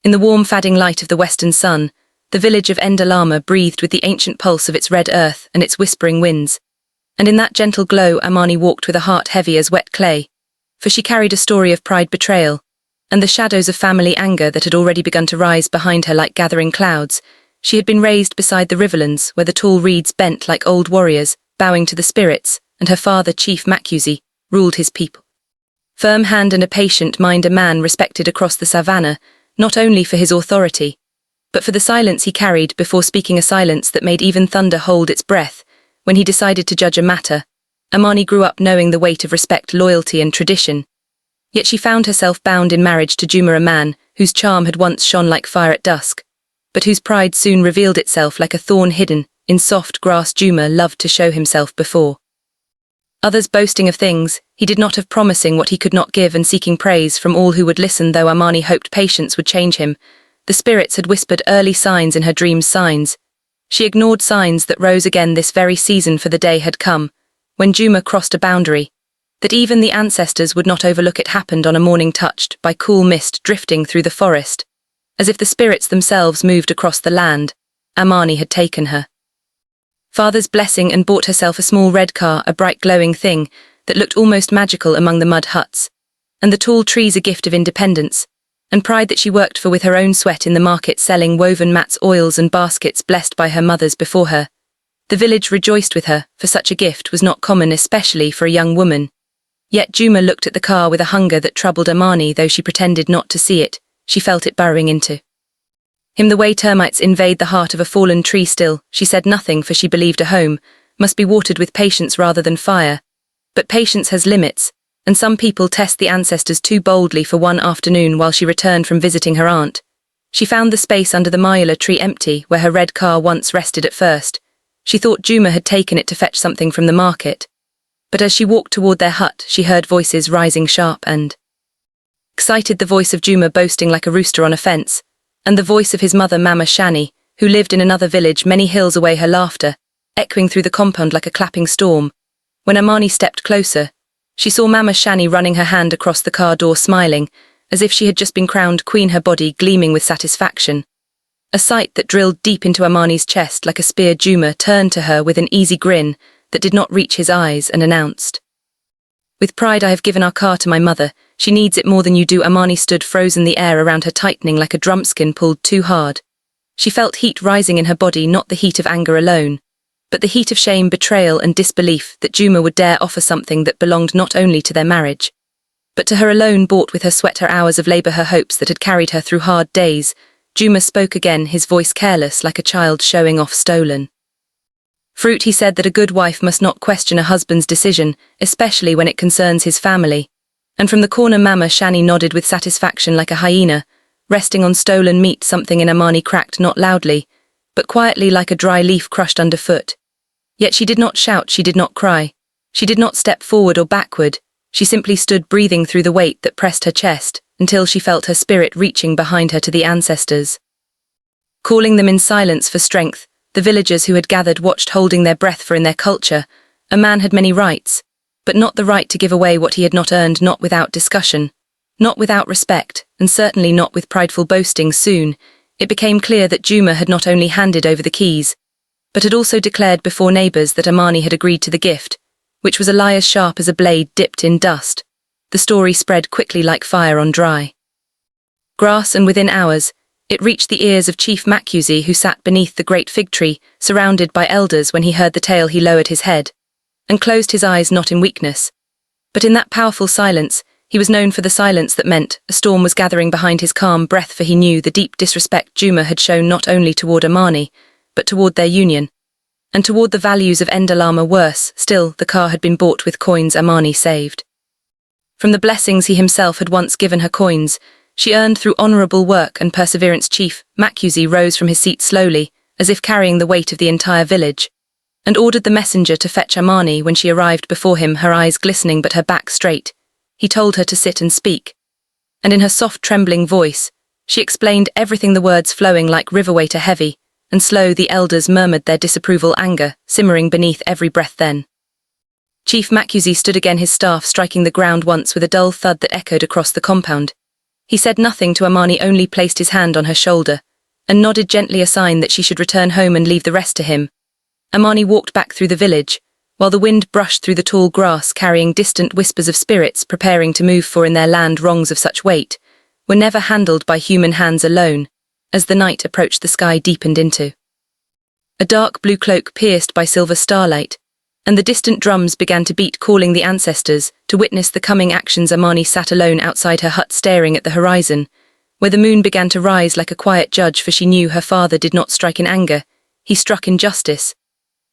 In the warm fading light of the western sun, the village of Endalama breathed with the ancient pulse of its red earth and its whispering winds. And in that gentle glow Amani walked with a heart heavy as wet clay, for she carried a story of pride betrayal, and the shadows of family anger that had already begun to rise behind her like gathering clouds. She had been raised beside the riverlands, where the tall reeds bent like old warriors, bowing to the spirits, and her father, Chief Makuzi, ruled his people. Firm hand and a patient mind, a man respected across the savannah, not only for his authority, but for the silence he carried before speaking, a silence that made even thunder hold its breath. When he decided to judge a matter, Amani grew up knowing the weight of respect, loyalty and tradition. Yet she found herself bound in marriage to Juma, a man whose charm had once shone like fire at dusk, but whose pride soon revealed itself like a thorn hidden in soft grass. Juma loved to show himself before others, boasting of things he did not have, promising what he could not give, and seeking praise from all who would listen. Though Amani hoped patience would change him, the spirits had whispered early signs in her dreams, signs she ignored, signs that rose again this very season, for the day had come when Juma crossed a boundary that even the ancestors would not overlook. It happened on a morning touched by cool mist drifting through the forest. As if the spirits themselves moved across the land, Amani had taken her father's blessing and bought herself a small red car, a bright glowing thing that looked almost magical among the mud huts, and the tall trees, a gift of independence and pride that she worked for with her own sweat in the market, selling woven mats, oils and baskets blessed by her mothers before her. The village rejoiced with her, for such a gift was not common, especially for a young woman. Yet Juma looked at the car with a hunger that troubled Amani. Though she pretended not to see it, she felt it burrowing into him the way termites invade the heart of a fallen tree. Still, she said nothing, for she believed a home must be watered with patience rather than fire. But patience has limits, and some people test the ancestors too boldly. For one afternoon, while she returned from visiting her aunt, she found the space under the mayula tree empty, where her red car once rested. At first, she thought Juma had taken it to fetch something from the market. But as she walked toward their hut, she heard voices rising sharp and excited, the voice of Juma boasting like a rooster on a fence, and the voice of his mother, Mama Shani, who lived in another village many hills away, her laughter echoing through the compound like a clapping storm. When Amani stepped closer, she saw Mama Shani running her hand across the car door, smiling as if she had just been crowned queen, her body gleaming with satisfaction. A sight that drilled deep into Amani's chest like a spear. Juma turned to her with an easy grin that did not reach his eyes and announced, "With pride, I have given our car to my mother. She needs it more than you do." Amani stood frozen, the air around her tightening like a drumskin pulled too hard. She felt heat rising in her body, not the heat of anger alone, but the heat of shame, betrayal and disbelief that Juma would dare offer something that belonged not only to their marriage, but to her alone, bought with her sweat, her hours of labor, her hopes that had carried her through hard days. Juma spoke again, his voice careless like a child showing off stolen fruit. He said that a good wife must not question a husband's decision, especially when it concerns his family. And from the corner, Mama Shani nodded with satisfaction like a hyena, resting on stolen meat. Something in Amani cracked, not loudly, but quietly, like a dry leaf crushed underfoot. Yet she did not shout, she did not cry, she did not step forward or backward. She simply stood, breathing through the weight that pressed her chest, until she felt her spirit reaching behind her to the ancestors, calling them in silence for strength. The villagers who had gathered watched, holding their breath, for in their culture, a man had many rights, but not the right to give away what he had not earned, not without discussion, not without respect, and certainly not with prideful boasting. Soon, it became clear that Juma had not only handed over the keys, but had also declared before neighbors that Amani had agreed to the gift, which was a lie as sharp as a blade dipped in dust. The story spread quickly like fire on dry grass, and within hours, it reached the ears of Chief Makuzi, who sat beneath the great fig tree, surrounded by elders. When he heard the tale, he lowered his head and closed his eyes, not in weakness, but in that powerful silence. He was known for the silence that meant a storm was gathering behind his calm breath, for he knew the deep disrespect Juma had shown not only toward Amani, but toward their union, and toward the values of Endalama. Worse still, the car had been bought with coins Amani saved from the blessings he himself had once given her. Coins she earned through honorable work and perseverance. Chief Makuzi rose from his seat slowly, as if carrying the weight of the entire village, and ordered the messenger to fetch Amani. When she arrived before him, her eyes glistening but her back straight, he told her to sit and speak, and in her soft trembling voice, she explained everything, the words flowing like river water, heavy and slow. The elders murmured their disapproval, anger simmering beneath every breath. Then Chief Makuzi stood again, his staff striking the ground once with a dull thud that echoed across the compound. He said nothing to Amani, only placed his hand on her shoulder, and nodded gently a sign that she should return home and leave the rest to him. Amani walked back through the village, while the wind brushed through the tall grass carrying distant whispers of spirits preparing to move, for in their land wrongs of such weight were never handled by human hands alone. As the night approached, the sky deepened into a dark blue cloak pierced by silver starlight, and the distant drums began to beat, calling the ancestors to witness the coming actions. Amani sat alone outside her hut, staring at the horizon, where the moon began to rise like a quiet judge, for she knew her father did not strike in anger, he struck in justice,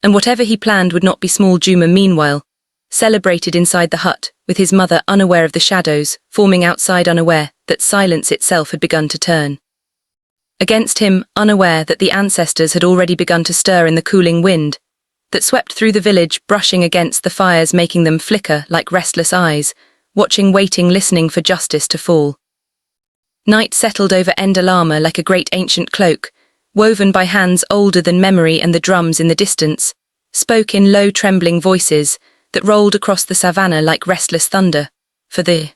and whatever he planned would not be small. Juma, meanwhile, celebrated inside the hut, with his mother unaware of the shadows forming outside, unaware that silence itself had begun to turn against him, unaware that the ancestors had already begun to stir in the cooling wind that swept through the village, brushing against the fires, making them flicker like restless eyes, watching, waiting, listening for justice to fall. Night settled over Endalama like a great ancient cloak, woven by hands older than memory, and the drums in the distance spoke in low trembling voices that rolled across the savannah like restless thunder, for the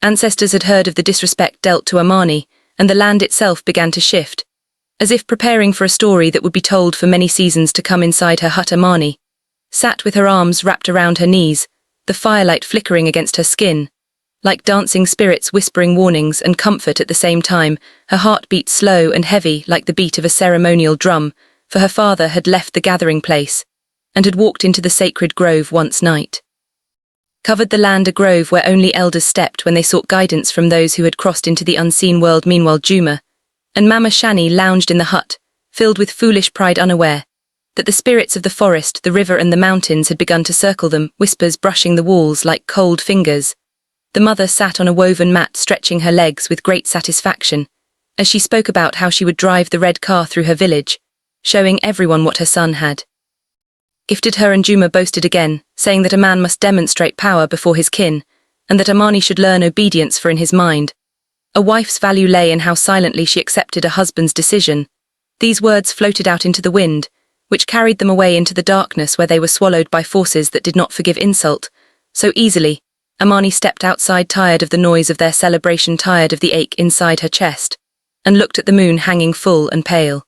ancestors had heard of the disrespect dealt to Amani, and the land itself began to shift, as if preparing for a story that would be told for many seasons to come. Inside her hut, Amani sat with her arms wrapped around her knees, the firelight flickering against her skin, like dancing spirits whispering warnings and comfort at the same time. Her heart beat slow and heavy like the beat of a ceremonial drum, for her father had left the gathering place and had walked into the sacred grove once. Night covered the land, a grove where only elders stepped when they sought guidance from those who had crossed into the unseen world. Meanwhile, Juma and Mama Shani lounged in the hut, filled with foolish pride, unaware that the spirits of the forest, the river and the mountains had begun to circle them, whispers brushing the walls like cold fingers. The mother sat on a woven mat, stretching her legs with great satisfaction, as she spoke about how she would drive the red car through her village, showing everyone what her son had gifted her. And Juma boasted again, saying that a man must demonstrate power before his kin, and that Amani should learn obedience, for in his mind a wife's value lay in how silently she accepted a husband's decision. These words floated out into the wind, which carried them away into the darkness, where they were swallowed by forces that did not forgive insult so easily. Amani stepped outside, tired of the noise of their celebration, tired of the ache inside her chest, and looked at the moon hanging full and pale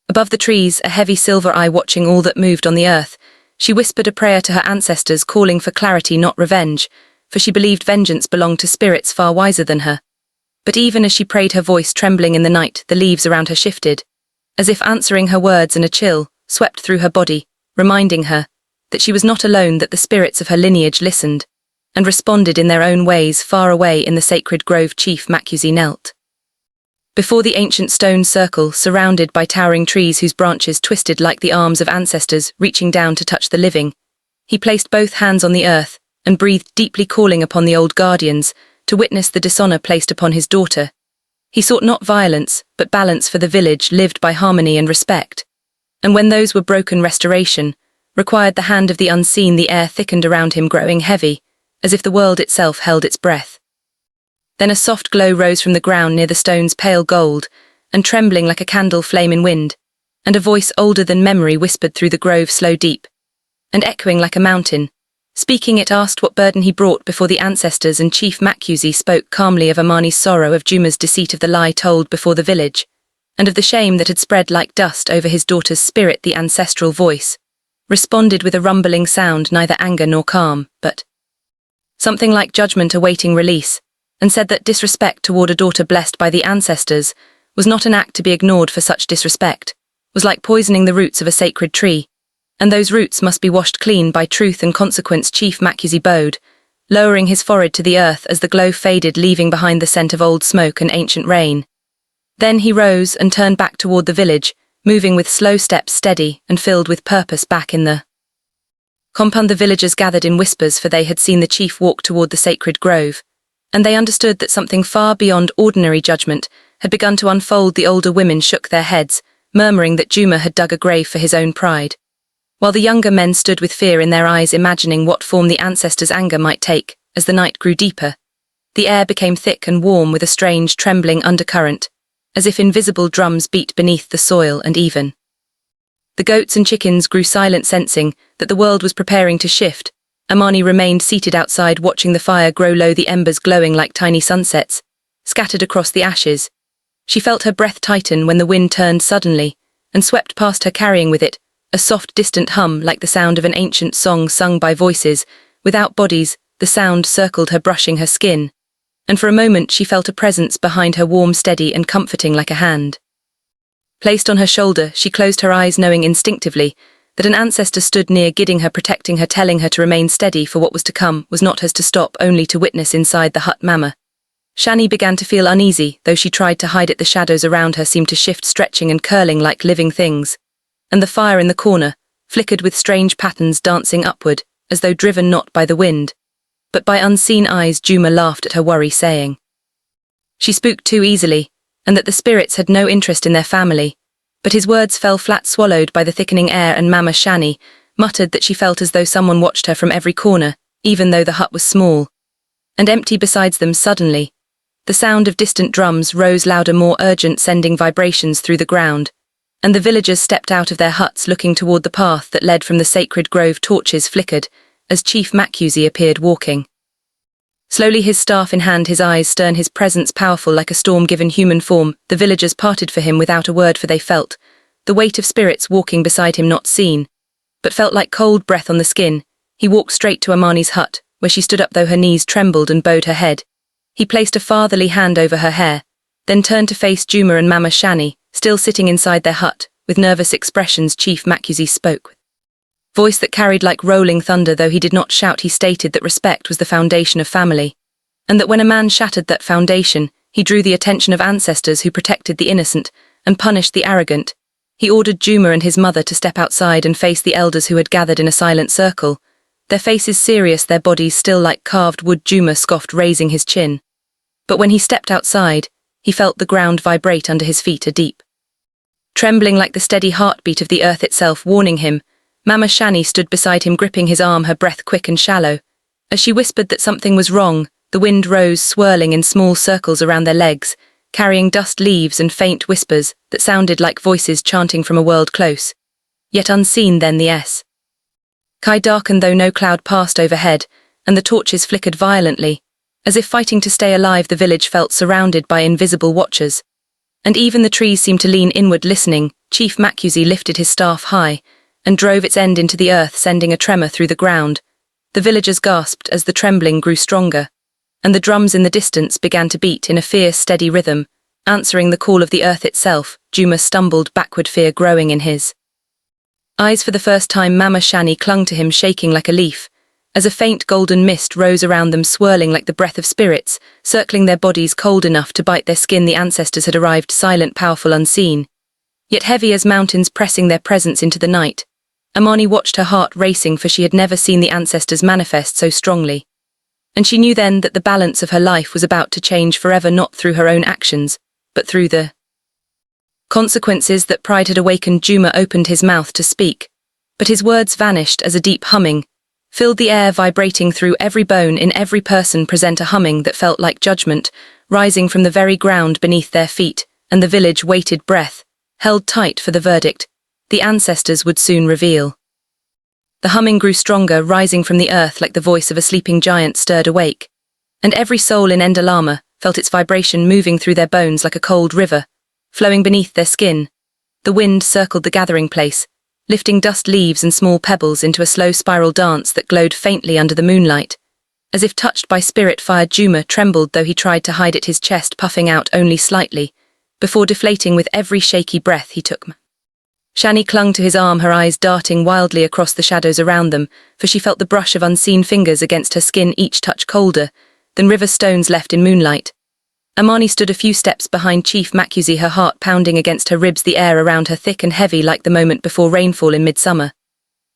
above the trees, a heavy silver eye watching all that moved on the earth. She whispered a prayer to her ancestors, calling for clarity, not revenge, for she believed vengeance belonged to spirits far wiser than her. But even as she prayed, her voice trembling in the night, the leaves around her shifted, as if answering her words, and a chill swept through her body, reminding her that she was not alone, that the spirits of her lineage listened and responded in their own ways. Far away in the sacred grove, Chief Makuzi knelt before the ancient stone circle, surrounded by towering trees whose branches twisted like the arms of ancestors reaching down to touch the living. He placed both hands on the earth and breathed deeply, calling upon the old guardians to witness the dishonor placed upon his daughter. He sought not violence, but balance, for the village lived by harmony and respect, and when those were broken, restoration required the hand of the unseen. The air thickened around him, growing heavy, as if the world itself held its breath. Then a soft glow rose from the ground near the stones, pale gold, and trembling like a candle flame in wind, and a voice older than memory whispered through the grove, slow, deep, and echoing like a mountain. Speaking, it asked what burden he brought before the ancestors, and Chief Makuzi spoke calmly of Amani's sorrow, of Juma's deceit, of the lie told before the village, and of the shame that had spread like dust over his daughter's spirit. The ancestral voice responded with a rumbling sound, neither anger nor calm, but something like judgment awaiting release, and said that disrespect toward a daughter blessed by the ancestors was not an act to be ignored, for such disrespect was like poisoning the roots of a sacred tree, and those roots must be washed clean by truth and consequence. Chief Makuzi bowed, lowering his forehead to the earth as the glow faded, leaving behind the scent of old smoke and ancient rain. Then he rose and turned back toward the village, moving with slow steps, steady and filled with purpose. Back in the compound, the villagers gathered in whispers, for they had seen the chief walk toward the sacred grove, and they understood that something far beyond ordinary judgment had begun to unfold. The older women shook their heads, murmuring that Juma had dug a grave for his own pride, while the younger men stood with fear in their eyes, imagining what form the ancestors' anger might take. As the night grew deeper, the air became thick and warm with a strange trembling undercurrent, as if invisible drums beat beneath the soil, and even the goats and chickens grew silent, sensing that the world was preparing to shift. Amani remained seated outside, watching the fire grow low, the embers glowing like tiny sunsets, scattered across the ashes. She felt her breath tighten when the wind turned suddenly and swept past her, carrying with it a soft, distant hum like the sound of an ancient song sung by voices without bodies. The sound circled her, brushing her skin, and for a moment she felt a presence behind her, warm, steady, and comforting like a hand placed on her shoulder. She closed her eyes, knowing instinctively that an ancestor stood near, guiding her, protecting her, telling her to remain steady, for what was to come was not hers to stop, only to witness. Inside the hut, Mama Shani began to feel uneasy. Though she tried to hide it, the shadows around her seemed to shift, stretching and curling like living things, and the fire in the corner flickered with strange patterns, dancing upward, as though driven not by the wind, but by unseen eyes. Juma laughed at her worry, saying she spoke too easily, and that the spirits had no interest in their family. But his words fell flat, swallowed by the thickening air, and Mama Shani muttered that she felt as though someone watched her from every corner, even though the hut was small and empty besides them. Suddenly, the sound of distant drums rose louder, more urgent, sending vibrations through the ground, and the villagers stepped out of their huts, looking toward the path that led from the sacred grove. Torches flickered as Chief Makuzi appeared, walking slowly, his staff in hand, his eyes stern, his presence powerful like a storm given human form. The villagers parted for him without a word, for they felt the weight of spirits walking beside him, not seen, but felt like cold breath on the skin. He walked straight to Amani's hut, where she stood up, though her knees trembled, and bowed her head. He placed a fatherly hand over her hair, then turned to face Juma and Mama Shani, still sitting inside their hut, with nervous expressions. Chief Makuzi spoke with voice that carried like rolling thunder. Though he did not shout, he stated that respect was the foundation of family, and that when a man shattered that foundation, he drew the attention of ancestors who protected the innocent and punished the arrogant. He ordered Juma and his mother to step outside and face the elders who had gathered in a silent circle, their faces serious, their bodies still like carved wood. Juma scoffed, raising his chin. But when he stepped outside, he felt the ground vibrate under his feet, a deep trembling like the steady heartbeat of the earth itself, warning him. Mama Shani stood beside him, gripping his arm, her breath quick and shallow. As she whispered that something was wrong, the wind rose, swirling in small circles around their legs, carrying dust, leaves, and faint whispers that sounded like voices chanting from a world close, yet unseen. Then the sky darkened, though no cloud passed overhead, and the torches flickered violently. As if fighting to stay alive, the village felt surrounded by invisible watchers, and even the trees seemed to lean inward, listening. Chief Makuzi lifted his staff high and drove its end into the earth, sending a tremor through the ground. The villagers gasped as the trembling grew stronger, and the drums in the distance began to beat in a fierce, steady rhythm, answering the call of the earth itself. Juma stumbled backward, fear growing in his eyes. For the first time, Mama Shani clung to him, shaking like a leaf, as a faint golden mist rose around them, swirling like the breath of spirits, circling their bodies, cold enough to bite their skin. The ancestors had arrived, silent, powerful, unseen, yet heavy as mountains, pressing their presence into the night. Amani watched, her heart racing, for she had never seen the ancestors manifest so strongly, and she knew then that the balance of her life was about to change forever, not through her own actions, but through the consequences that pride had awakened. Juma opened his mouth to speak, but his words vanished as a deep humming filled the air, vibrating through every bone in every person present, a humming that felt like judgment, rising from the very ground beneath their feet, and the village waited, breath held tight for the verdict the ancestors would soon reveal. The humming grew stronger, rising from the earth like the voice of a sleeping giant stirred awake, and every soul in Endalama felt its vibration moving through their bones like a cold river, flowing beneath their skin. The wind circled the gathering place, lifting dust, leaves, and small pebbles into a slow spiral dance that glowed faintly under the moonlight. As if touched by spirit fire, Juma trembled, though he tried to hide it, his chest puffing out only slightly, before deflating with every shaky breath he took. Shani clung to his arm, her eyes darting wildly across the shadows around them, for she felt the brush of unseen fingers against her skin, each touch colder than river stones left in moonlight. Amani stood a few steps behind Chief Makuzi, her heart pounding against her ribs, the air around her thick and heavy like the moment before rainfall in midsummer.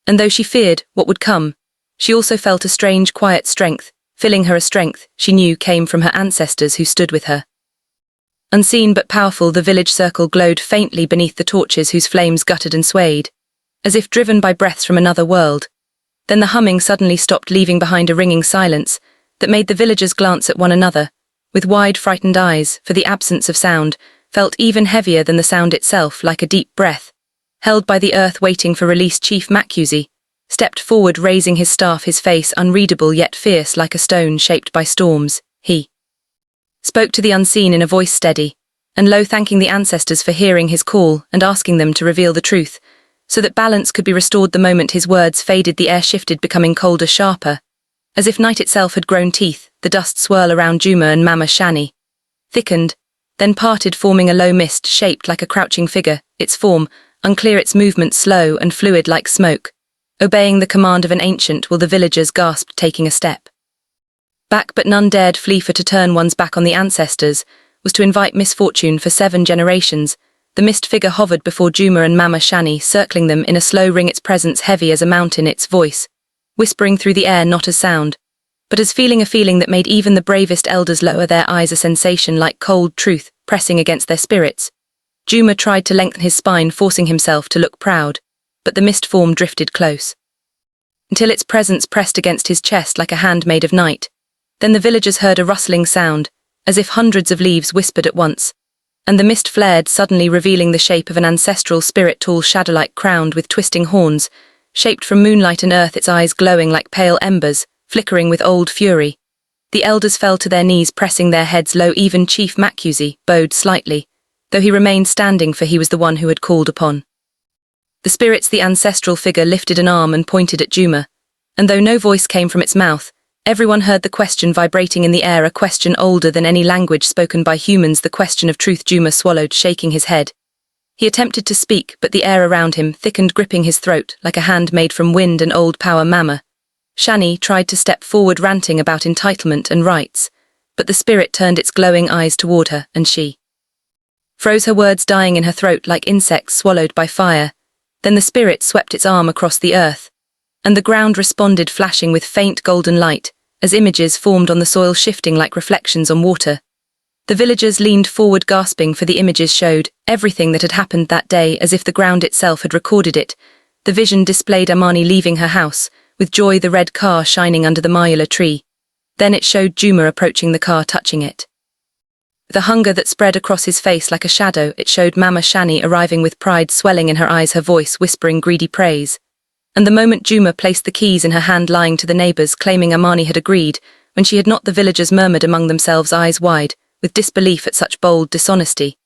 And though she feared what would come, she also felt a strange, quiet strength, filling her, a strength she knew came from her ancestors who stood with her. Unseen but powerful, the village circle glowed faintly beneath the torches whose flames guttered and swayed, as if driven by breaths from another world. Then the humming suddenly stopped, leaving behind a ringing silence that made the villagers glance at one another with wide, frightened eyes, for the absence of sound felt even heavier than the sound itself, like a deep breath held by the earth waiting for release. Chief Makuzi stepped forward, raising his staff, his face unreadable yet fierce like a stone shaped by storms. He spoke to the unseen in a voice steady and low, thanking the ancestors for hearing his call and asking them to reveal the truth, so that balance could be restored. The moment his words faded, the air shifted, becoming colder, sharper. As if night itself had grown teeth, the dust swirl around Juma and Mama Shani thickened, then parted, forming a low mist shaped like a crouching figure, its form, unclear, its movement slow and fluid like smoke, obeying the command of an ancient, while the villagers gasped, taking a step back, but none dared flee, for to turn one's back on the ancestors was to invite misfortune for 7 generations. The mist figure hovered before Juma and Mama Shani, circling them in a slow ring, its presence heavy as a mountain, its voice whispering through the air, not as sound, but as feeling, a feeling that made even the bravest elders lower their eyes, a sensation like cold truth pressing against their spirits. Juma tried to lengthen his spine, forcing himself to look proud, but the mist form drifted close, until its presence pressed against his chest like a hand made of night. Then the villagers heard a rustling sound, as if hundreds of leaves whispered at once, and the mist flared, suddenly revealing the shape of an ancestral spirit, tall, shadow-like, crowned with twisting horns, shaped from moonlight and earth, its eyes glowing like pale embers, flickering with old fury. The elders fell to their knees, pressing their heads low. Even Chief Makuzi bowed slightly, though he remained standing, for he was the one who had called upon the spirits. The ancestral figure lifted an arm and pointed at Juma, and though no voice came from its mouth, everyone heard the question vibrating in the air, a question older than any language spoken by humans, the question of truth. Juma swallowed, shaking his head. He attempted to speak, but the air around him thickened, gripping his throat like a hand made from wind and old power. Mama Shani tried to step forward, ranting about entitlement and rights, but the spirit turned its glowing eyes toward her, and she froze, her words dying in her throat like insects swallowed by fire. Then the spirit swept its arm across the earth, and the ground responded, flashing with faint golden light, as images formed on the soil, shifting like reflections on water. The villagers leaned forward, gasping, for the images showed everything that had happened that day, as if the ground itself had recorded it. The vision displayed Amani leaving her house, with joy, the red car shining under the Mayula tree. Then it showed Juma approaching the car, touching it. The hunger that spread across his face like a shadow, it showed Mama Shani arriving with pride swelling in her eyes, her voice whispering greedy praise. And the moment Juma placed the keys in her hand, lying to the neighbors, claiming Amani had agreed, when she had not, the villagers murmured among themselves, eyes wide, with disbelief at such bold dishonesty.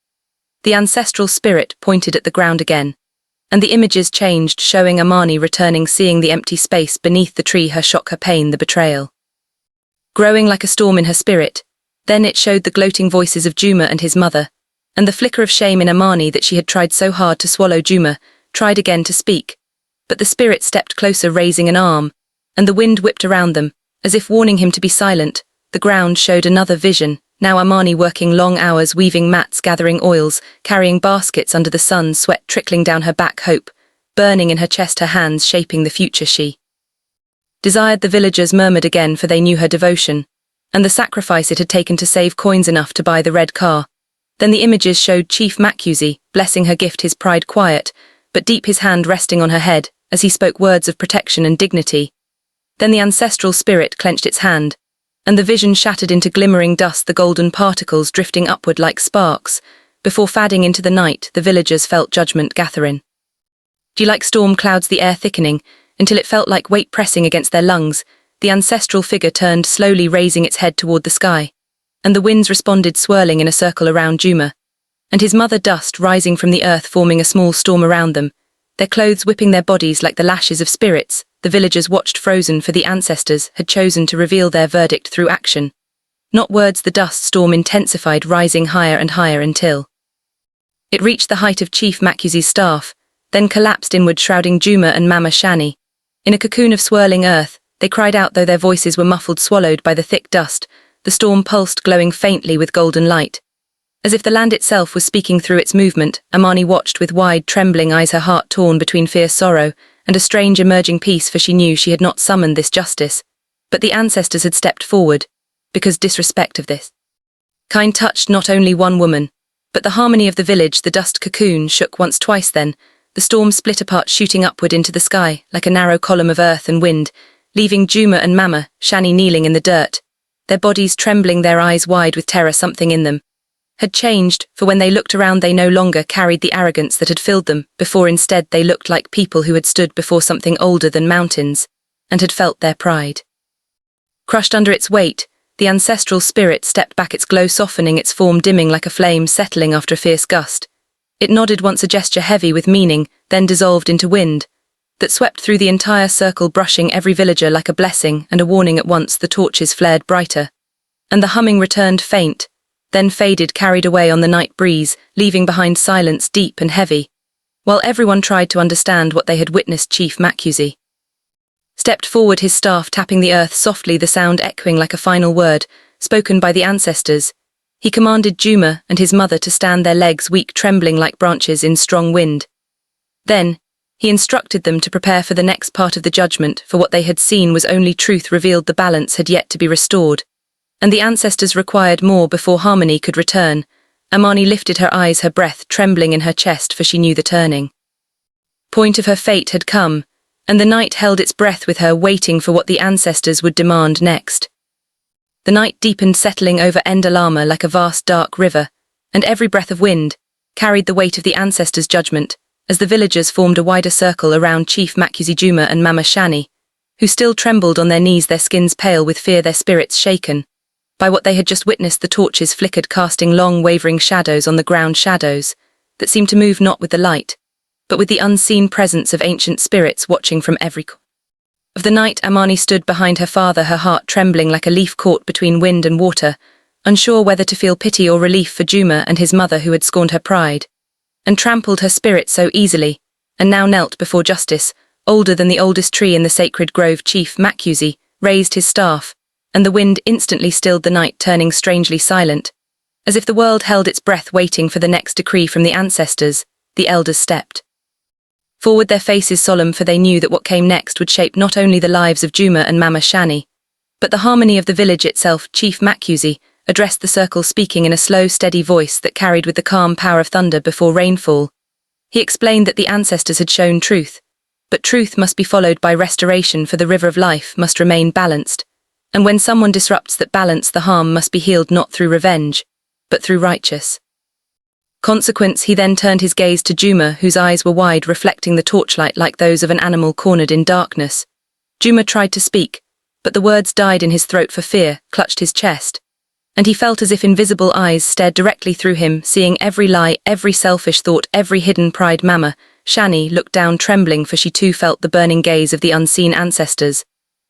The ancestral spirit pointed at the ground again, and the images changed, showing Amani returning, seeing the empty space beneath the tree, her shock, her pain, the betrayal growing like a storm in her spirit. Then it showed the gloating voices of Juma and his mother, and the flicker of shame in Amani that she had tried so hard to swallow. Juma tried again to speak, but the spirit stepped closer, raising an arm, and the wind whipped around them, as if warning him to be silent. The ground showed another vision, now Amani working long hours, weaving mats, gathering oils, carrying baskets under the sun, sweat trickling down her back, hope burning in her chest, her hands shaping the future she desired. The villagers murmured again, for they knew her devotion, and the sacrifice it had taken to save coins enough to buy the red car. Then the images showed Chief Makuzi blessing her gift, his pride quiet, but deep, his hand resting on her head, as he spoke words of protection and dignity. Then the ancestral spirit clenched its hand, and the vision shattered into glimmering dust, the golden particles drifting upward like sparks. Before fading into the night, the villagers felt judgment gathering. Like storm clouds, the air thickening, until it felt like weight pressing against their lungs. The ancestral figure turned, slowly raising its head toward the sky, and the winds responded, swirling in a circle around Juma and his mother, dust rising from the earth, forming a small storm around them, their clothes whipping their bodies like the lashes of spirits. The villagers watched frozen, for the ancestors had chosen to reveal their verdict through action, not words. The dust storm intensified, rising higher and higher until it reached the height of Chief Makuzi's staff, then collapsed inward, shrouding Juma and Mama Shani. In a cocoon of swirling earth, they cried out, though their voices were muffled, swallowed by the thick dust. The storm pulsed, glowing faintly with golden light, as if the land itself was speaking through its movement. Amani watched with wide, trembling eyes, her heart torn between fierce sorrow and a strange emerging peace, for she knew she had not summoned this justice, but the ancestors had stepped forward, because disrespect of this kind touched not only one woman, but the harmony of the village. The dust cocoon shook once, twice, then the storm split apart, shooting upward into the sky like a narrow column of earth and wind, leaving Juma and Mama Shani kneeling in the dirt, their bodies trembling, their eyes wide with terror. Something in them had changed, for when they looked around they no longer carried the arrogance that had filled them before. Instead, they looked like people who had stood before something older than mountains and had felt their pride crushed under its weight. the ancestral spirit stepped back, its glow softening, its form dimming like a flame settling after a fierce gust. It nodded once, a gesture heavy with meaning, then dissolved into wind that swept through the entire circle, brushing every villager like a blessing and a warning at once. The torches flared brighter, and the humming returned faint, then faded, carried away on the night breeze, leaving behind silence deep and heavy. While everyone tried to understand what they had witnessed, Chief Makuzi stepped forward, his staff tapping the earth softly, the sound echoing like a final word, spoken by the ancestors. He commanded Juma and his mother to stand, their legs weak, trembling like branches in strong wind. Then, he instructed them to prepare for the next part of the judgment, for what they had seen was only truth revealed. The balance had yet to be restored, and the ancestors required more before harmony could return. Amani lifted her eyes, her breath trembling in her chest, for she knew the turning point of her fate had come, and the night held its breath with her, waiting for what the ancestors would demand next. The night deepened, settling over Endalama like a vast dark river, and every breath of wind carried the weight of the ancestors' judgment, as the villagers formed a wider circle around Chief Makuzi, Juma and Mama Shani, who still trembled on their knees, their skins pale with fear, their spirits shaken by what they had just witnessed. The torches flickered, casting long wavering shadows on the ground, shadows that seemed to move not with the light, but with the unseen presence of ancient spirits watching from every corner of the night. Amani stood behind her father, her heart trembling like a leaf caught between wind and water, unsure whether to feel pity or relief for Juma and his mother, who had scorned her pride and trampled her spirit so easily, and now knelt before justice. Older than the oldest tree in the sacred grove, Chief Makuzi raised his staff, and the wind instantly stilled the night, turning strangely silent, as if the world held its breath, waiting for the next decree from the ancestors. The elders stepped forward, their faces solemn, for they knew that what came next would shape not only the lives of Juma and Mama Shani, but the harmony of the village itself. Chief Makuzi addressed the circle, speaking in a slow, steady voice that carried with the calm power of thunder before rainfall. He explained that the ancestors had shown truth, but truth must be followed by restoration, for the river of life must remain balanced, and when someone disrupts that balance, the harm must be healed not through revenge, but through righteous consequence. He then turned his gaze to Juma, whose eyes were wide, reflecting the torchlight like those of an animal cornered in darkness. Juma tried to speak, but the words died in his throat, for fear clutched his chest, and he felt as if invisible eyes stared directly through him, seeing every lie, every selfish thought, every hidden pride. Mama Shani looked down, trembling, for she too felt the burning gaze of the unseen ancestors,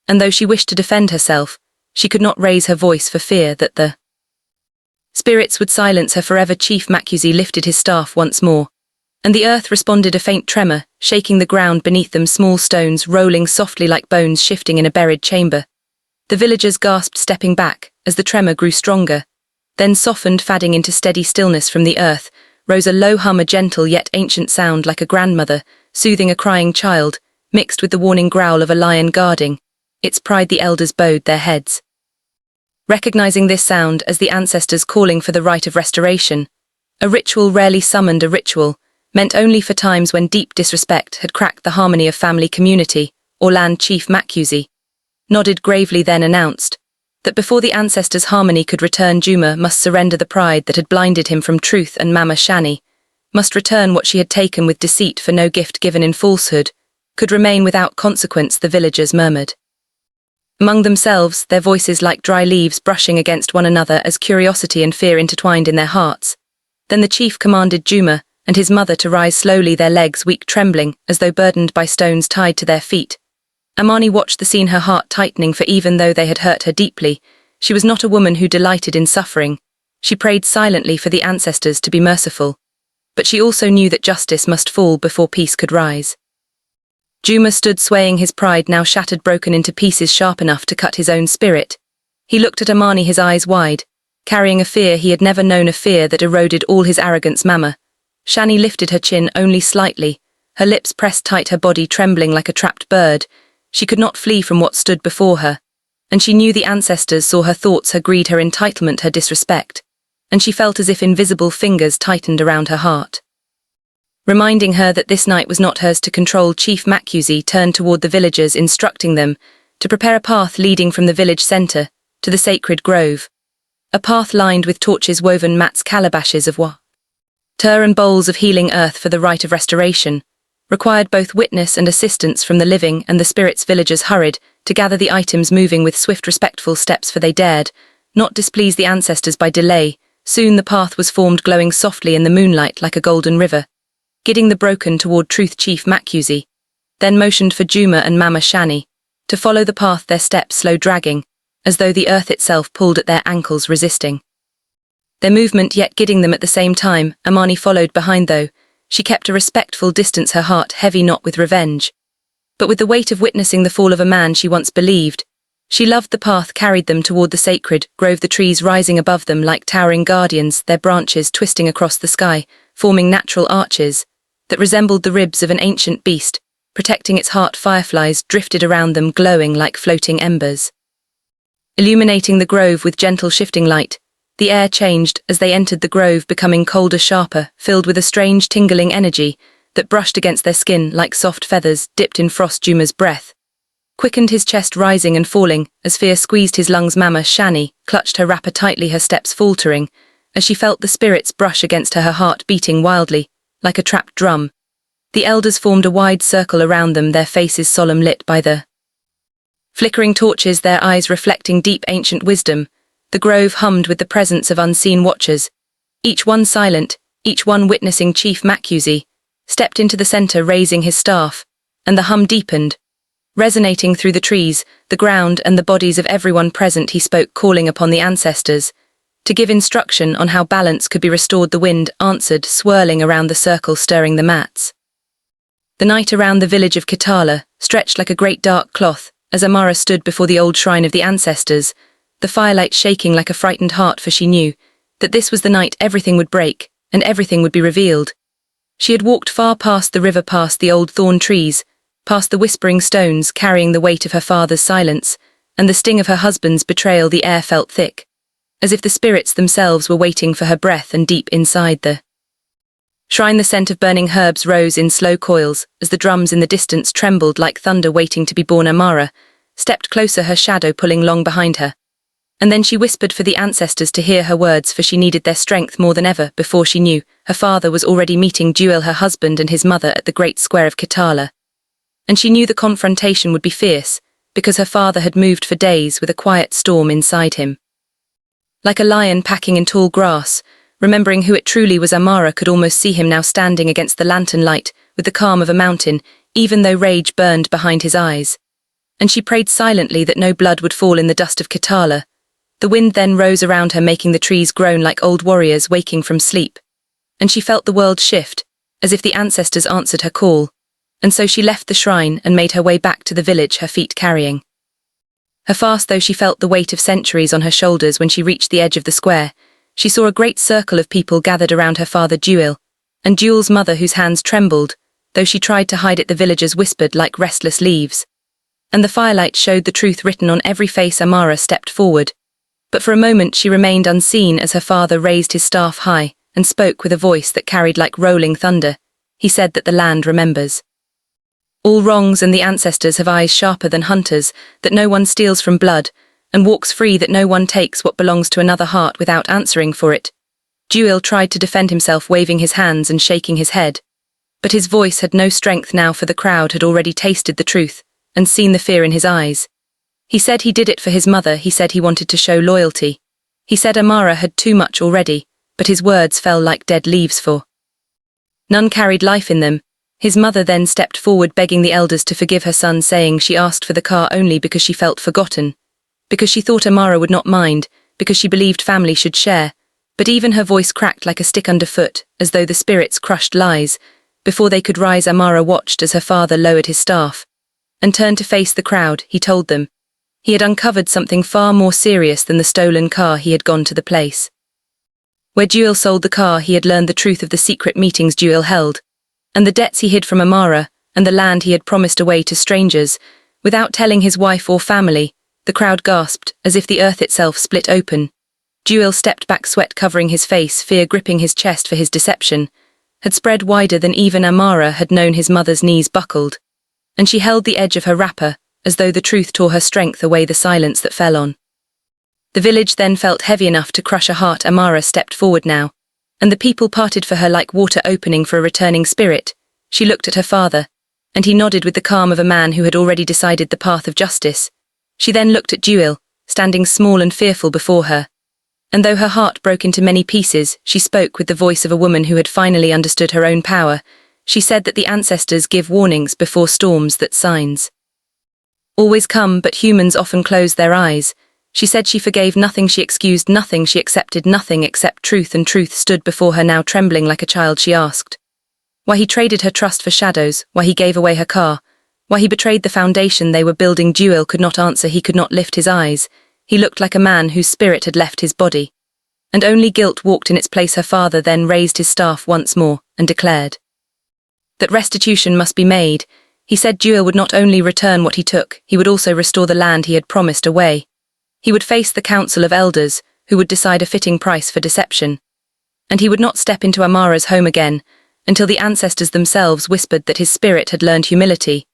and though she wished to defend herself, she could not raise her voice for fear that the spirits would silence her forever. Chief Makuzi lifted his staff once more, and the earth responded, a faint tremor shaking the ground beneath them, small stones rolling softly like bones shifting in a buried chamber. The villagers gasped, stepping back as the tremor grew stronger, then softened, fading into steady stillness. From the earth rose a low hum, a gentle yet ancient sound, like a grandmother soothing a crying child, mixed with the warning growl of a lion guarding its pride. The elders bowed their heads, recognizing this sound as the ancestors calling for the rite of restoration, a ritual rarely summoned, a ritual meant only for times when deep disrespect had cracked the harmony of family, community, or land. Chief Makuzi nodded gravely, then announced that before the ancestors' harmony could return, Juma must surrender the pride that had blinded him from truth, and Mama Shani must return what she had taken with deceit, for no gift given in falsehood could remain without consequence. The villagers murmured among themselves, their voices like dry leaves brushing against one another as curiosity and fear intertwined in their hearts. Then the chief commanded Juma and his mother to rise slowly, their legs weak, trembling as though burdened by stones tied to their feet. Amani watched the scene, her heart tightening, for even though they had hurt her deeply, she was not a woman who delighted in suffering. She prayed silently for the ancestors to be merciful, but she also knew that justice must fall before peace could rise. Juma stood swaying, his pride now shattered, broken into pieces sharp enough to cut his own spirit. He looked at Amani, his eyes wide, carrying a fear he had never known, a fear that eroded all his arrogance. Mama Shani lifted her chin only slightly, her lips pressed tight, her body trembling like a trapped bird. She could not flee from what stood before her, and she knew the ancestors saw her thoughts, her greed, her entitlement, her disrespect, and she felt as if invisible fingers tightened around her heart, reminding her that this night was not hers to control. Chief Makuzi turned toward the villagers, instructing them to prepare a path leading from the village center to the sacred grove, a path lined with torches, woven mats, calabashes of water and bowls of healing earth, for the rite of restoration required both witness and assistance from the living and the spirits. Villagers hurried to gather the items, moving with swift, respectful steps, for they dared not displease the ancestors by delay. Soon the path was formed, glowing softly in the moonlight like a golden river, guiding the broken toward Truth Chief Makuzi, then motioned for Juma and Mama Shani to follow the path, their steps slow dragging, as though the earth itself pulled at their ankles resisting. Their movement yet guiding them at the same time. Amani followed behind though. She kept a respectful distance, her heart heavy not with revenge, but with the weight of witnessing the fall of a man she once believed. She loved the path carried them toward the sacred grove, the trees rising above them like towering guardians, their branches twisting across the sky, forming natural arches that resembled the ribs of an ancient beast, protecting its heart. Fireflies drifted around them, glowing like floating embers, illuminating the grove with gentle shifting light. The air changed as they entered the grove, becoming colder, sharper, filled with a strange tingling energy that brushed against their skin like soft feathers dipped in frost. Juma's breath quickened, his chest rising and falling as fear squeezed his lungs. Mama Shani clutched her wrapper tightly, her steps faltering as she felt the spirits brush against her, her heart beating wildly like a trapped drum. The elders formed a wide circle around them, their faces solemn, lit by the flickering torches, their eyes reflecting deep ancient wisdom. The grove hummed with the presence of unseen watchers, each one silent, each one witnessing. Chief Makuzi stepped into the center, raising his staff, and the hum deepened, resonating through the trees, the ground, and the bodies of everyone present. He spoke, calling upon the ancestors to give instruction on how balance could be restored. The wind answered, swirling around the circle, stirring the mats. The night around the village of Kitala stretched like a great dark cloth as Amara stood before the old shrine of the ancestors, the firelight shaking like a frightened heart, for she knew that this was the night everything would break and everything would be revealed. She had walked far past the river, past the old thorn trees, past the whispering stones, carrying the weight of her father's silence and the sting of her husband's betrayal. The air felt thick, as if the spirits themselves were waiting for her breath, and deep inside the shrine the scent of burning herbs rose in slow coils as the drums in the distance trembled like thunder waiting to be born. Amara stepped closer, her shadow pulling long behind her. And then she whispered for the ancestors to hear her words, for she needed their strength more than ever. Before she knew, her father was already meeting Jewel, her husband, and his mother at the great square of Kitala. And she knew the confrontation would be fierce, because her father had moved for days with a quiet storm inside him. Like a lion packing in tall grass, remembering who it truly was, Amara could almost see him now, standing against the lantern light with the calm of a mountain, even though rage burned behind his eyes. And she prayed silently that no blood would fall in the dust of Kitala. The wind then rose around her, making the trees groan like old warriors waking from sleep. And she felt the world shift, as if the ancestors answered her call. And so she left the shrine and made her way back to the village, her feet carrying her fast, though she felt the weight of centuries on her shoulders. When she reached the edge of the square, she saw a great circle of people gathered around her father Jewel, and Jewel's mother, whose hands trembled, though she tried to hide it. The villagers whispered like restless leaves, and the firelight showed the truth written on every face. Amara stepped forward, but for a moment she remained unseen as her father raised his staff high and spoke with a voice that carried like rolling thunder. He said that the land remembers all wrongs, and the ancestors have eyes sharper than hunters, that no one steals from blood, and walks free, that no one takes what belongs to another heart without answering for it. Jewel tried to defend himself, waving his hands and shaking his head, but his voice had no strength now, for the crowd had already tasted the truth and seen the fear in his eyes. He said he did it for his mother, he said he wanted to show loyalty. He said Amara had too much already, but his words fell like dead leaves, for none carried life in them. His mother then stepped forward, begging the elders to forgive her son, saying she asked for the car only because she felt forgotten, because she thought Amara would not mind, because she believed family should share. But even her voice cracked like a stick underfoot, as though the spirits crushed lies. Before they could rise, Amara watched as her father lowered his staff and turned to face the crowd. He told them he had uncovered something far more serious than the stolen car. He had gone to the place where Jewel sold the car. He had learned the truth of the secret meetings Jewel held, and the debts he hid from Amara, and the land he had promised away to strangers, without telling his wife or family. The crowd gasped, as if the earth itself split open. Jewel stepped back, sweat covering his face, fear gripping his chest, for his deception had spread wider than even Amara had known. His mother's knees buckled, and she held the edge of her wrapper, as though the truth tore her strength away. The silence that fell on the village then felt heavy enough to crush a heart. Amara stepped forward now, and the people parted for her like water opening for a returning spirit. She looked at her father, and he nodded with the calm of a man who had already decided the path of justice. She then looked at Jewel, standing small and fearful before her. And though her heart broke into many pieces, she spoke with the voice of a woman who had finally understood her own power. She said that the ancestors give warnings before storms, that signs always come, but humans often close their eyes. She said she forgave nothing, she excused nothing, she accepted nothing except truth, and truth stood before her now, trembling like a child. She asked why he traded her trust for shadows, why he gave away her car, why he betrayed the foundation they were building. Jewel could not answer, he could not lift his eyes. He looked like a man whose spirit had left his body, and only guilt walked in its place. Her father then raised his staff once more and declared that restitution must be made. He said Jewel would not only return what he took, he would also restore the land he had promised away. He would face the council of elders, who would decide a fitting price for deception. And he would not step into Amara's home again, until the ancestors themselves whispered that his spirit had learned humility.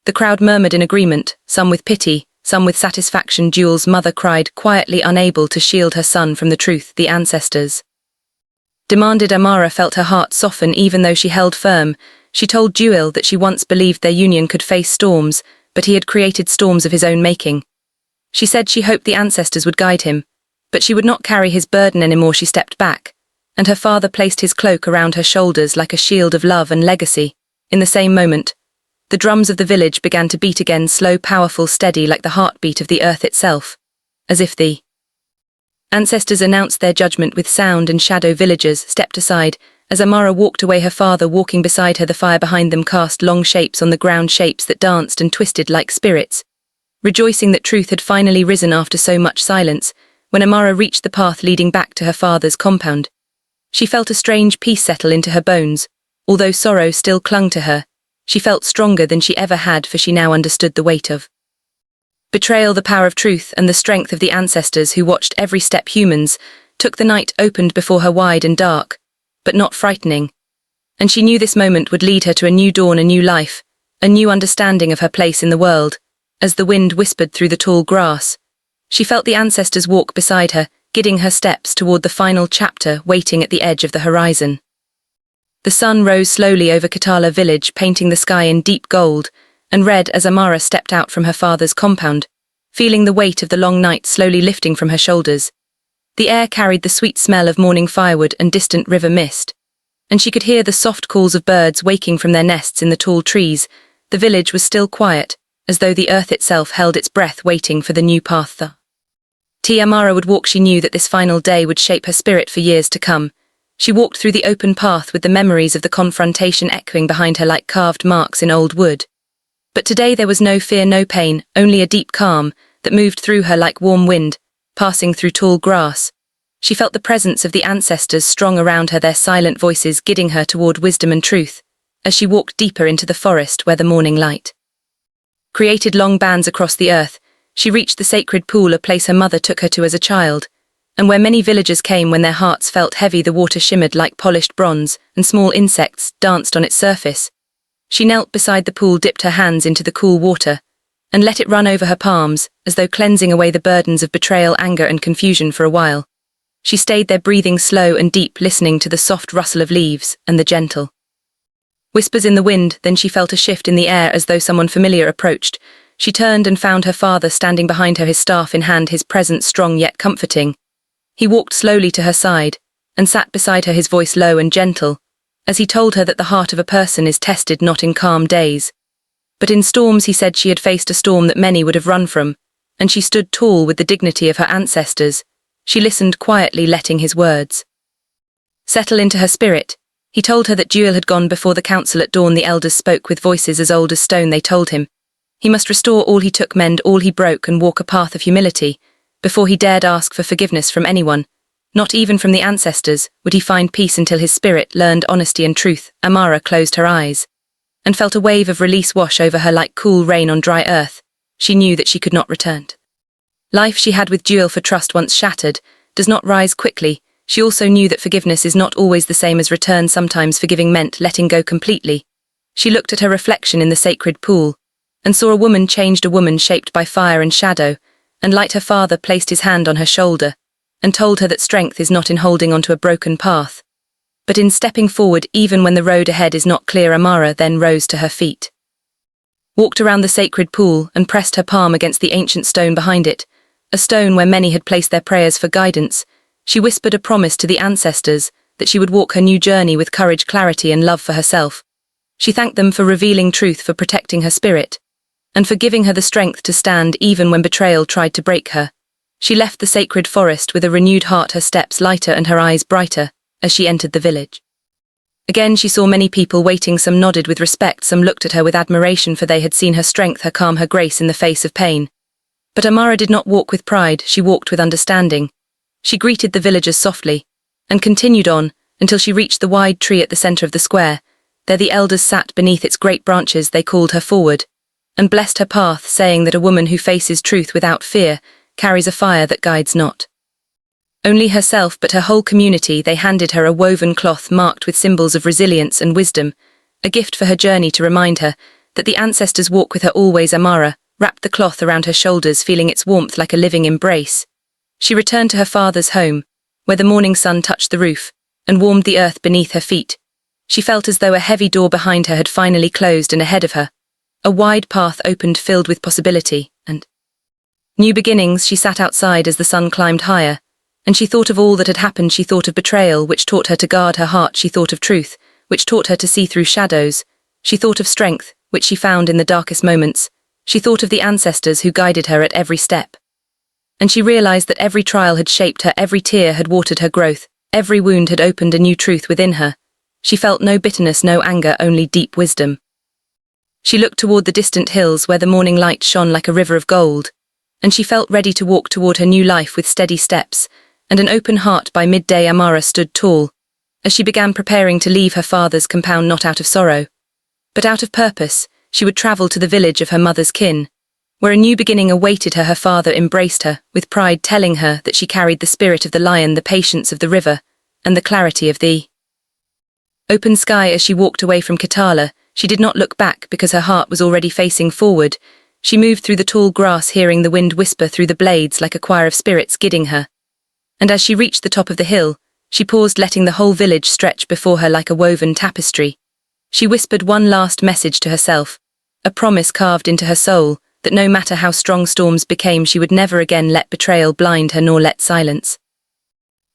The crowd murmured in agreement, some with pity, some with satisfaction. Jewel's mother cried, quietly unable to shield her son from the truth the ancestors demanded. Amara felt her heart soften even though she held firm. She told Jewel that she once believed their union could face storms, but he had created storms of his own making. She said she hoped the ancestors would guide him, but she would not carry his burden anymore. She stepped back, and her father placed his cloak around her shoulders like a shield of love and legacy. In the same moment, the drums of the village began to beat again, slow, powerful, steady, like the heartbeat of the earth itself, as if the ancestors announced their judgment with sound. And shadow villagers stepped aside as Amara walked away, her father walking beside her. The fire behind them cast long shapes on the ground, shapes that danced and twisted like spirits, rejoicing that truth had finally risen after so much silence. When Amara reached the path leading back to her father's compound, she felt a strange peace settle into her bones. Although sorrow still clung to her, she felt stronger than she ever had, for she now understood the weight of betrayal, the power of truth, and the strength of the ancestors who watched every step. Humans took. The night opened before her, wide and dark, but not frightening. And she knew this moment would lead her to a new dawn, a new life, a new understanding of her place in the world. As the wind whispered through the tall grass, she felt the ancestors walk beside her, guiding her steps toward the final chapter waiting at the edge of the horizon. The sun rose slowly over Katala village, painting the sky in deep gold and red as Amara stepped out from her father's compound, feeling the weight of the long night slowly lifting from her shoulders. The air carried the sweet smell of morning firewood and distant river mist, and she could hear the soft calls of birds waking from their nests in the tall trees. The village was still quiet, as though the earth itself held its breath, waiting for the new path Amara would walk. She knew that this final day would shape her spirit for years to come. She walked through the open path with the memories of the confrontation echoing behind her like carved marks in old wood. But today there was no fear, no pain, only a deep calm that moved through her like warm wind, passing through tall grass. She felt the presence of the ancestors strong around her, their silent voices guiding her toward wisdom and truth. As she walked deeper into the forest where the morning light created long bands across the earth, she reached the sacred pool, a place her mother took her to as a child, and where many villagers came when their hearts felt heavy. The water shimmered like polished bronze, and small insects danced on its surface. She knelt beside the pool, dipped her hands into the cool water, and let it run over her palms, as though cleansing away the burdens of betrayal, anger, and confusion. For a while, she stayed there, breathing slow and deep, listening to the soft rustle of leaves and the gentle whispers in the wind. Then she felt a shift in the air, as though someone familiar approached. She turned and found her father standing behind her, his staff in hand, his presence strong yet comforting. He walked slowly to her side and sat beside her, his voice low and gentle, as he told her that the heart of a person is tested not in calm days, but in storms. He said she had faced a storm that many would have run from, and she stood tall with the dignity of her ancestors. She listened quietly, letting his words settle into her spirit. He told her that Jewel had gone before the council at dawn. The elders spoke with voices as old as stone. They told him he must restore all he took, mend all he broke, and walk a path of humility. Before he dared ask for forgiveness from anyone, not even from the ancestors, would he find peace until his spirit learned honesty and truth. Amara closed her eyes and felt a wave of release wash over her like cool rain on dry earth. She knew that she could not return. Life she had with Jewel, for trust once shattered does not rise quickly. She also knew that forgiveness is not always the same as return. Sometimes forgiving meant letting go completely. She looked at her reflection in the sacred pool and saw a woman changed, a woman shaped by fire and shadow and light. Her father placed his hand on her shoulder and told her that strength is not in holding onto a broken path, but in stepping forward even when the road ahead is not clear. Amara then rose to her feet, walked around the sacred pool, and pressed her palm against the ancient stone behind it. a stone where many had placed their prayers for guidance, she whispered a promise to the ancestors that she would walk her new journey with courage, clarity, and love for herself. She thanked them for revealing truth, for protecting her spirit, and for giving her the strength to stand even when betrayal tried to break her. She left the sacred forest with a renewed heart, her steps lighter and her eyes brighter, as she entered the village. Again she saw many people waiting. Some nodded with respect, some looked at her with admiration, for they had seen her strength, her calm, her grace in the face of pain. But Amara did not walk with pride, she walked with understanding. She greeted the villagers softly, and continued on, until she reached the wide tree at the center of the square. There the elders sat beneath its great branches. They called her forward, and blessed her path, saying that a woman who faces truth without fear carries a fire that guides not only herself but her whole community. They handed her a woven cloth marked with symbols of resilience and wisdom, a gift for her journey, to remind her that the ancestors walk with her always. Amara wrapped the cloth around her shoulders, feeling its warmth like a living embrace. She returned to her father's home, where the morning sun touched the roof and warmed the earth beneath her feet. She felt as though a heavy door behind her had finally closed, and ahead of her a wide path opened, filled with possibility and new beginnings. She sat outside as the sun climbed higher, and she thought of all that had happened. She thought of betrayal, which taught her to guard her heart. She thought of truth, which taught her to see through shadows. She thought of strength, which she found in the darkest moments. She thought of the ancestors who guided her at every step. And she realized that every trial had shaped her, every tear had watered her growth, every wound had opened a new truth within her. She felt no bitterness, no anger, only deep wisdom. She looked toward the distant hills where the morning light shone like a river of gold, and she felt ready to walk toward her new life with steady steps and an open heart. By midday Amara stood tall, as she began preparing to leave her father's compound, not out of sorrow, but out of purpose. She would travel to the village of her mother's kin, where a new beginning awaited her. Her father embraced her with pride, telling her that she carried the spirit of the lion, the patience of the river, and the clarity of the open sky. As she walked away from Kitala, she did not look back, because her heart was already facing forward. She moved through the tall grass, hearing the wind whisper through the blades like a choir of spirits guiding her. And as she reached the top of the hill, she paused, letting the whole village stretch before her like a woven tapestry. She whispered one last message to herself, a promise carved into her soul, that no matter how strong storms became, she would never again let betrayal blind her, nor let silence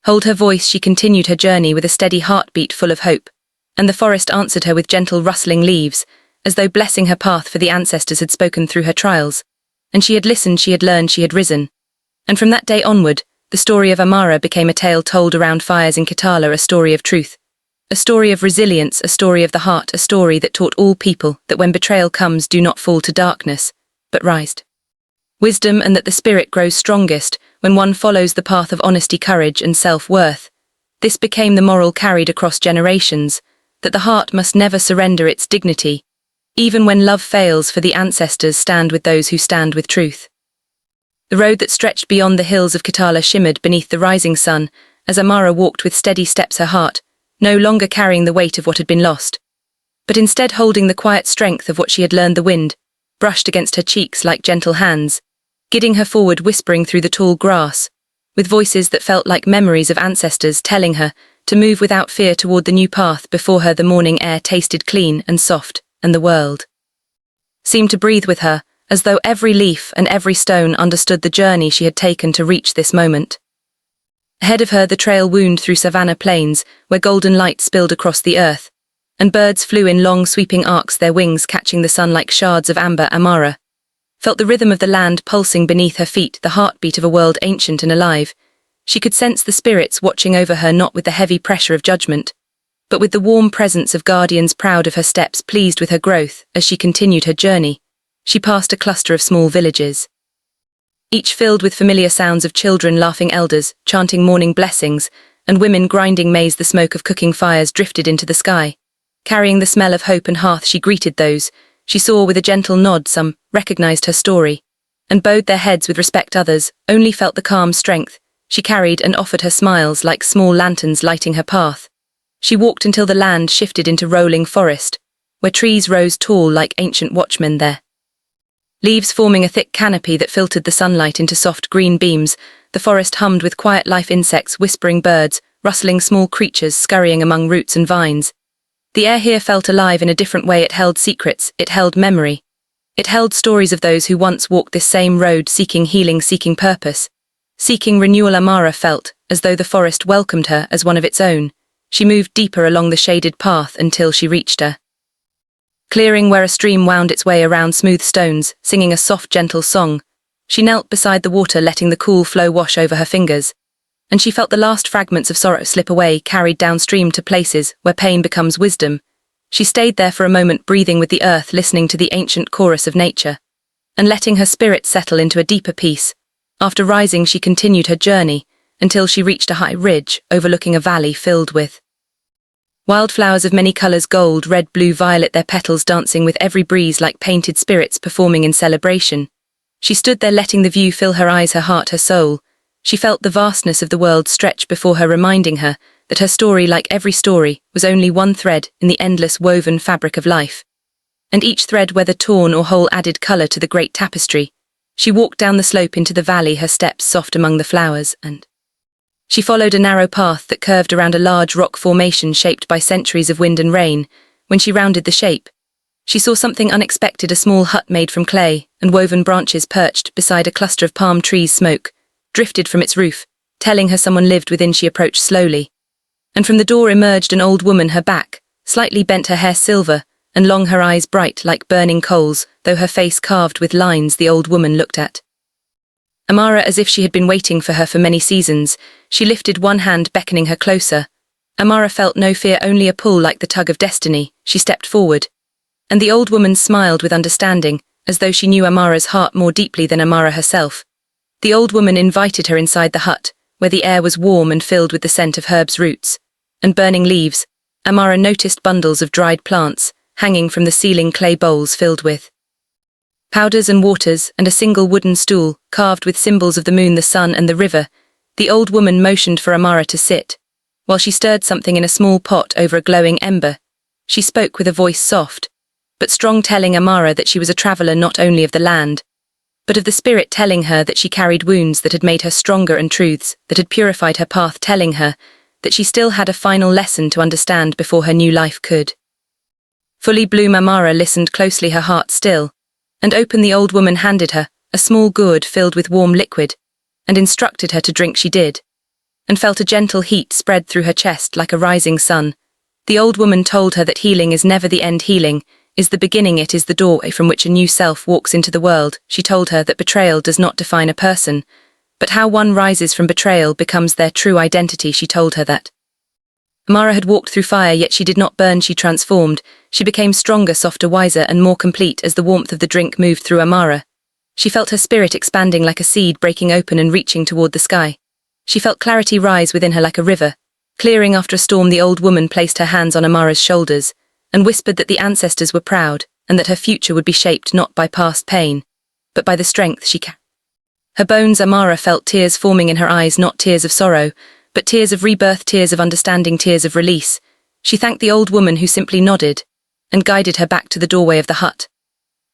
hold her voice. She continued her journey with a steady heartbeat full of hope, and the forest answered her with gentle rustling leaves, as though blessing her path, for the ancestors had spoken through her trials, and she had listened, she had learned, she had risen. And from that day onward, the story of Amara became a tale told around fires in Kitala, a story of truth, a story of resilience, a story of the heart, a story that taught all people that when betrayal comes, do not fall to darkness, but rise to wisdom, and that the spirit grows strongest when one follows the path of honesty, courage, and self-worth. This became the moral carried across generations, that the heart must never surrender its dignity, even when love fails, for the ancestors stand with those who stand with truth. The road that stretched beyond the hills of Kitala shimmered beneath the rising sun, as Amara walked with steady steps, her heart no longer carrying the weight of what had been lost, but instead holding the quiet strength of what she had learned. The wind brushed against her cheeks like gentle hands, guiding her forward, whispering through the tall grass, with voices that felt like memories of ancestors, telling her to move without fear toward the new path before her. The morning air tasted clean and soft, and the world seemed to breathe with her, as though every leaf and every stone understood the journey she had taken to reach this moment. Ahead of her the trail wound through savanna plains, where golden light spilled across the earth, and birds flew in long sweeping arcs, their wings catching the sun like shards of amber. Amara felt the rhythm of the land pulsing beneath her feet, the heartbeat of a world ancient and alive. She could sense the spirits watching over her, not with the heavy pressure of judgment, but with the warm presence of guardians, proud of her steps, pleased with her growth. As she continued her journey, she passed a cluster of small villages, each filled with familiar sounds of children laughing, elders chanting morning blessings, and women grinding maize. The smoke of cooking fires drifted into the sky, carrying the smell of hope and hearth. She greeted those she saw with a gentle nod. Some recognized her story and bowed their heads with respect. Others only felt the calm strength she carried and offered her smiles like small lanterns lighting her path. She walked until the land shifted into rolling forest, where trees rose tall like ancient watchmen, their leaves forming a thick canopy that filtered the sunlight into soft green beams. The forest hummed with quiet life, insects, whispering birds, rustling small creatures scurrying among roots and vines. The air here felt alive in a different way. It held secrets, it held memory, It held stories of those who once walked this same road, seeking healing, seeking purpose, seeking renewal. Amara felt as though the forest welcomed her as one of its own. She moved deeper along the shaded path until she reached a clearing where a stream wound its way around smooth stones, singing a soft, gentle song. She knelt beside the water, letting the cool flow wash over her fingers, and she felt the last fragments of sorrow slip away, carried downstream to places where pain becomes wisdom. She stayed there for a moment, breathing with the earth, listening to the ancient chorus of nature, and letting her spirit settle into a deeper peace. After rising, she continued her journey until she reached a high ridge overlooking a valley filled with wildflowers of many colors, gold, red, blue, violet, their petals dancing with every breeze like painted spirits performing in celebration. She stood there, letting the view fill her eyes, her heart, her soul. She felt the vastness of the world stretch before her, reminding her that her story, like every story, was only one thread in the endless woven fabric of life. And each thread, whether torn or whole, added color to the great tapestry. She walked down the slope into the valley, her steps soft among the flowers, and she followed a narrow path that curved around a large rock formation shaped by centuries of wind and rain. When she rounded the shape, she saw something unexpected, a small hut made from clay and woven branches perched beside a cluster of palm trees. Smoke drifted from its roof, telling her someone lived within. She approached slowly, and from the door emerged an old woman, her back slightly bent, her hair silver and long, her eyes bright like burning coals, though her face carved with lines. The old woman looked at Amara as if she had been waiting for her for many seasons. She lifted one hand, beckoning her closer. Amara felt no fear, only a pull like the tug of destiny. She stepped forward, and the old woman smiled with understanding, as though she knew Amara's heart more deeply than Amara herself. The old woman invited her inside the hut, where the air was warm and filled with the scent of herbs, roots, and burning leaves. Amara noticed bundles of dried plants hanging from the ceiling, clay bowls filled with powders and waters, and a single wooden stool carved with symbols of the moon, the sun, and the river. The old woman motioned for Amara to sit, while she stirred something in a small pot over a glowing ember. She spoke with a voice soft but strong, telling Amara that she was a traveler not only of the land, but of the spirit, telling her that she carried wounds that had made her stronger and truths that had purified her path, telling her that she still had a final lesson to understand before her new life could fully bloom. Amara listened closely, her heart still, and open. The old woman handed her a small gourd filled with warm liquid and instructed her to drink. She did, and felt a gentle heat spread through her chest like a rising sun. The old woman told her that healing is never the end. Healing is the beginning. It is the doorway from which a new self walks into the world. She told her that betrayal does not define a person, but how one rises from betrayal becomes their true identity. She told her that Amara had walked through fire, yet she did not burn. She transformed. She became stronger, softer, wiser, and more complete as the warmth of the drink moved through Amara. She felt her spirit expanding like a seed, breaking open and reaching toward the sky. She felt clarity rise within her like a river, clearing after a storm. The old woman placed her hands on Amara's shoulders and whispered that the ancestors were proud and that her future would be shaped not by past pain, but by the strength she carried. Her bones. Amara felt tears forming in her eyes, not tears of sorrow, but tears of rebirth, tears of understanding, tears of release. She thanked the old woman, who simply nodded and guided her back to the doorway of the hut.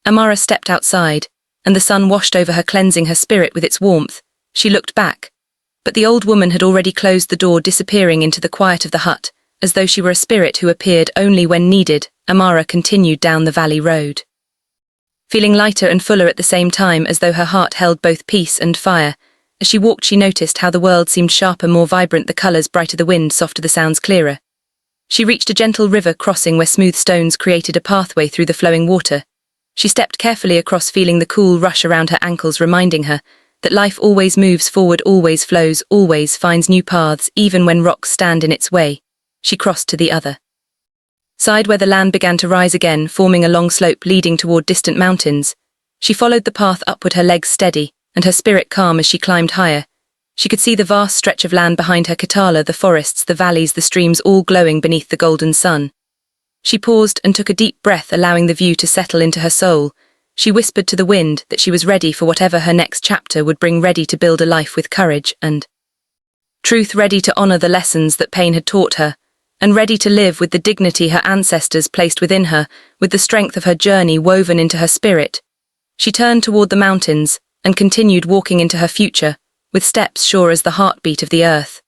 Amara stepped outside, and the sun washed over her, cleansing her spirit with its warmth. She looked back, but the old woman had already closed the door, disappearing into the quiet of the hut, as though she were a spirit who appeared only when needed. Amara continued down the valley road, feeling lighter and fuller at the same time, as though her heart held both peace and fire. As she walked, she noticed how the world seemed sharper, more vibrant, the colors brighter, the wind softer, the sounds clearer. She reached a gentle river crossing where smooth stones created a pathway through the flowing water. She stepped carefully across, feeling the cool rush around her ankles, reminding her that life always moves forward, always flows, always finds new paths, even when rocks stand in its way. She crossed to the other side where the land began to rise again, forming a long slope leading toward distant mountains. She followed the path upward, her legs steady and her spirit calm as she climbed higher. She could see the vast stretch of land behind her, Katala, the forests, the valleys, the streams, all glowing beneath the golden sun. She paused and took a deep breath, allowing the view to settle into her soul. She whispered to the wind that she was ready for whatever her next chapter would bring, ready to build a life with courage and truth, ready to honor the lessons that pain had taught her, and ready to live with the dignity her ancestors placed within her, with the strength of her journey woven into her spirit. She turned toward the mountains and continued walking into her future, with steps sure as the heartbeat of the earth.